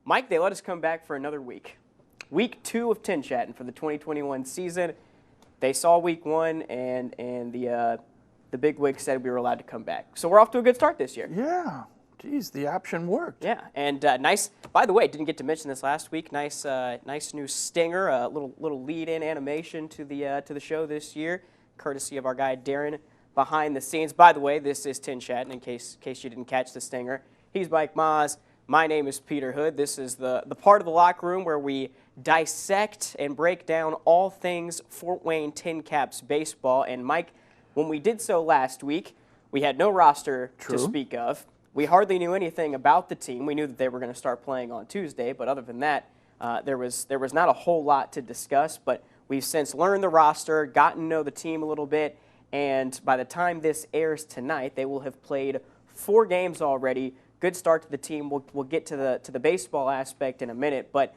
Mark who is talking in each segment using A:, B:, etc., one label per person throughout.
A: Mike, they let us come back for another week. Week 2 of TinChattin for the 2021 season. They saw week 1, and the bigwig said we were allowed to come back. So we're off to a good start this year.
B: Yeah. Geez, the option worked.
A: Yeah, and nice. By the way, didn't get to mention this last week. Nice new stinger, a little lead-in animation to the show this year, courtesy of our guy Darren behind the scenes. By the way, this is TinChattin. In case you didn't catch the stinger, he's Mike Maahs. My name is Peter Hood. This is the part of the locker room where we dissect and break down all things Fort Wayne TinCaps baseball. And Mike, when we did so last week, we had no roster to speak of. We hardly knew anything about the team. We knew that they were going to start playing on Tuesday, but other than that, there was not a whole lot to discuss. But we've since learned the roster, gotten to know the team a little bit, and by the time this airs tonight, they will have played 4 games already. Good start to the team. We'll get to the baseball aspect in a minute, but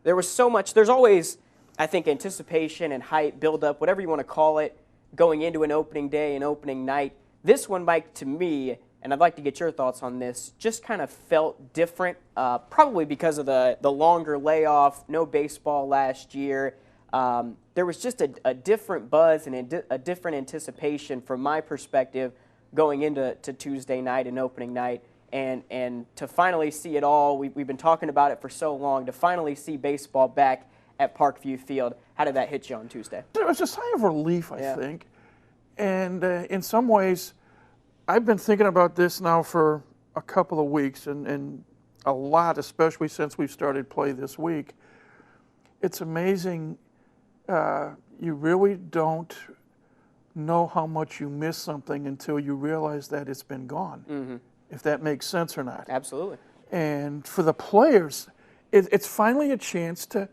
A: there was so much. There's always, I think, anticipation and hype, build-up, whatever you want to call it, going into an opening day and opening night. This one, Mike, to me, and I'd like to get your thoughts on this, just kind of felt different, probably because of the longer layoff, no baseball last year. There was just a different buzz and a different anticipation from my perspective going into Tuesday night and opening night. And to finally see it all, we've been talking about it for so long, to finally see baseball back at Parkview Field. How did that hit you on Tuesday?
B: It was a sigh of relief, I think. And in some ways, I've been thinking about this now for a couple of weeks, and a lot, especially since we've started play this week. It's amazing. You really don't know how much you miss something until you realize that it's been gone, if that makes sense or not.
A: Absolutely. And
B: for the players, it's finally a chance to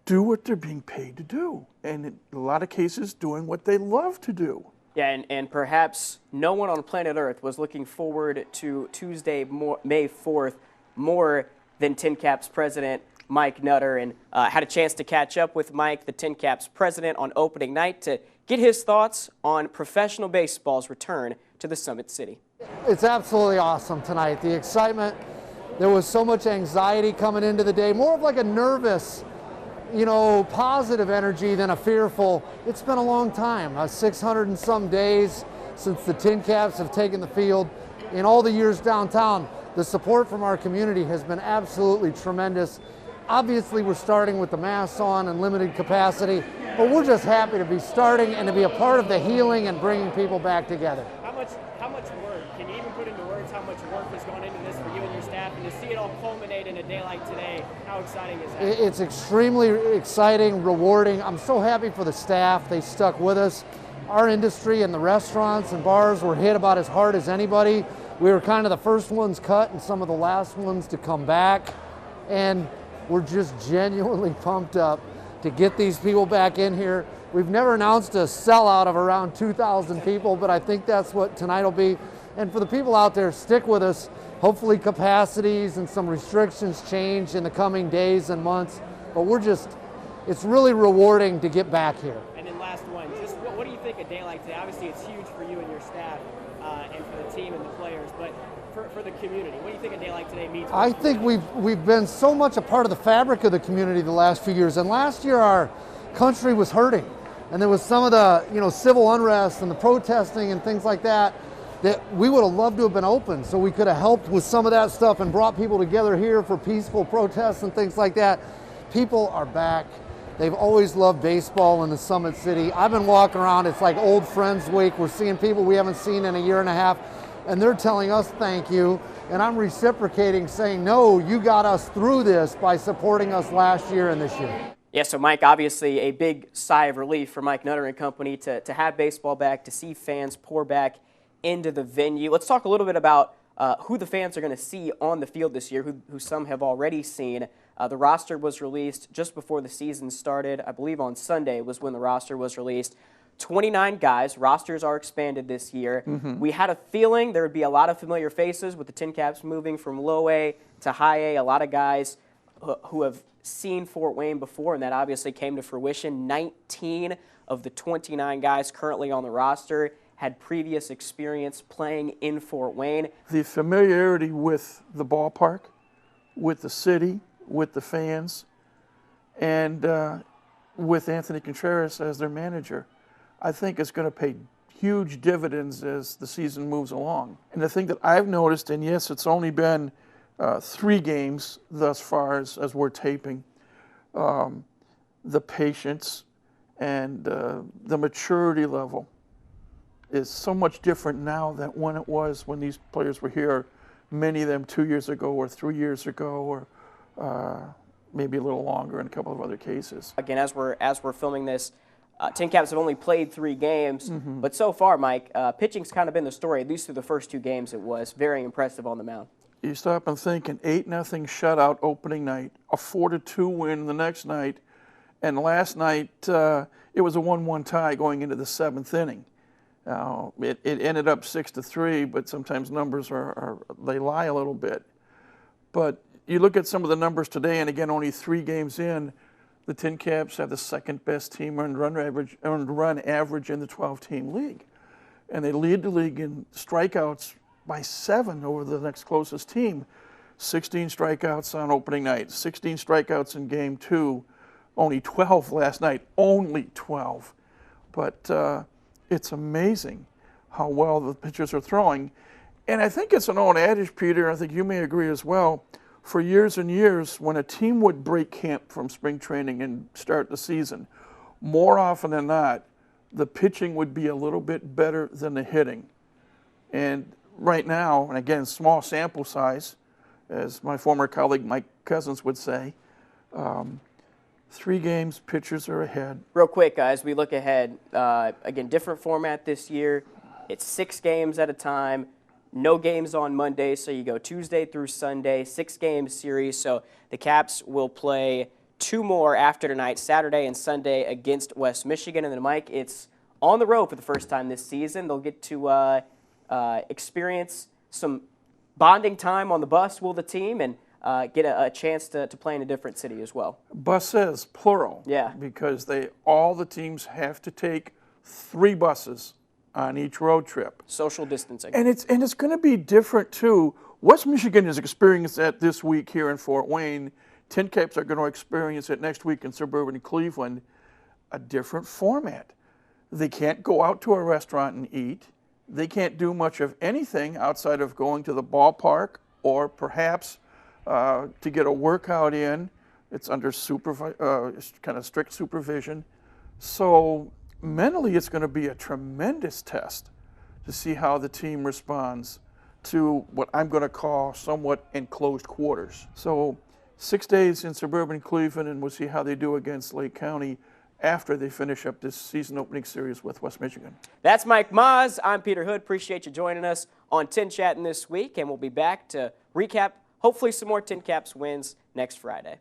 B: do what they're being paid to do, and in a lot of cases, doing what they love to do.
A: Yeah, and perhaps no one on planet Earth was looking forward to Tuesday, May 4th, more than TinCaps president Mike Nutter, and had a chance to catch up with Mike, the TinCaps president, on opening night to get his thoughts on professional baseball's return to the Summit City.
C: It's absolutely awesome tonight. The excitement, there was so much anxiety coming into the day, more of like a nervous, positive energy than a fearful. It's been a long time, 600 and some days since the TinCaps have taken the field. In all the years downtown, the support from our community has been absolutely tremendous. Obviously, we're starting with the masks on and limited capacity, but we're just happy to be starting and to be a part of the healing and bringing people back together.
A: How much work, can you even put into words how much work has gone into this for you and your staff, and to see it all culminate in a day like today, how exciting is that?
C: It's extremely exciting, rewarding. I'm so happy for the staff. They stuck with us. Our industry and the restaurants and bars were hit about as hard as anybody. We were kind of the first ones cut and some of the last ones to come back, and we're just genuinely pumped up to get these people back in here. We've never announced a sellout of around 2,000 people, but I think that's what tonight will be. And for the people out there, stick with us. Hopefully capacities and some restrictions change in the coming days and months, but it's really rewarding to get back here.
A: And then last one, just what do you think a day like today? Obviously it's huge for you and your staff and for the team and the players, but for the community, what do you think a day like today means?
C: I think we've been so much a part of the fabric of the community the last few years, and last year our country was hurting, and there was some of the civil unrest and the protesting and things like that we would have loved to have been open, so we could have helped with some of that stuff and brought people together here for peaceful protests and things like that. People are back. They've always loved baseball in the Summit City. I've been walking around, it's like old friends week. We're seeing people we haven't seen in a year and a half, and they're telling us thank you, and I'm reciprocating, saying, no, you got us through this by supporting us last year and this year.
A: Yeah, so Mike, obviously a big sigh of relief for Mike Nutter and company to have baseball back, to see fans pour back into the venue. Let's talk a little bit about who the fans are going to see on the field this year, who some have already seen. The roster was released just before the season started. I believe on Sunday was when the roster was released. 29 guys. Rosters are expanded this year. We had a feeling there would be a lot of familiar faces with the TinCaps moving from low A to high A. A lot of guys who have seen Fort Wayne before, and that obviously came to fruition. 19 of the 29 guys currently on the roster had previous experience playing in Fort Wayne.
B: The familiarity with the ballpark with the city, with the fans, and with Anthony Contreras as their manager. I think it's going to pay huge dividends as the season moves along. And the thing that I've noticed, and yes, it's only been 3 games thus far as we're taping, the patience and the maturity level is so much different now than when it was when these players were here, many of them 2 years ago or 3 years ago, or maybe a little longer in a couple of other cases.
A: Again, as we're filming this, TinCaps have only played 3 games, but so far, Mike, pitching's kind of been the story. At least through the first 2 games, it was very impressive on the mound.
B: You stop and think, an 8-0 shutout opening night, a 4-2 win the next night, and last night it was a 1-1 tie going into the 7th inning. It ended up 6-3, but sometimes numbers they lie a little bit. But you look at some of the numbers today, and again, only 3 games in, the TinCaps have the 2nd best team earned run average in the 12-team league, and they lead the league in strikeouts by 7 over the next closest team. 16 strikeouts on opening night, 16 strikeouts in game 2, only 12 last night, only 12. But it's amazing how well the pitchers are throwing. And I think it's an old adage, Peter, I think you may agree as well. For years and years, when a team would break camp from spring training and start the season, more often than not, the pitching would be a little bit better than the hitting. And right now, and again, small sample size, as my former colleague Mike Cousins would say, 3 games, pitchers are ahead.
A: Real quick, as we look ahead, again, different format this year. It's 6 games at a time. No games on Monday, so you go Tuesday through Sunday, 6-game series. So the Caps will play 2 more after tonight, Saturday and Sunday, against West Michigan. And then, Mike, it's on the road for the first time this season. They'll get to experience some bonding time on the bus with the team and get a chance to play in a different city as well.
B: Buses, plural.
A: Yeah.
B: Because all the teams have to take 3 buses on each road trip.
A: Social distancing.
B: And it's going to be different too. West Michigan has experienced that this week here in Fort Wayne. TinCaps are going to experience it next week in suburban Cleveland. A different format. They can't go out to a restaurant and eat. They can't do much of anything outside of going to the ballpark or perhaps to get a workout in. It's under kind of strict supervision. So mentally, it's going to be a tremendous test to see how the team responds to what I'm going to call somewhat enclosed quarters. So 6 days in suburban Cleveland, and we'll see how they do against Lake County after they finish up this season opening series with West Michigan.
A: That's Mike Maahs. I'm Peter Hood. Appreciate you joining us on TinChattin this week, and we'll be back to recap hopefully some more TinCaps wins next Friday.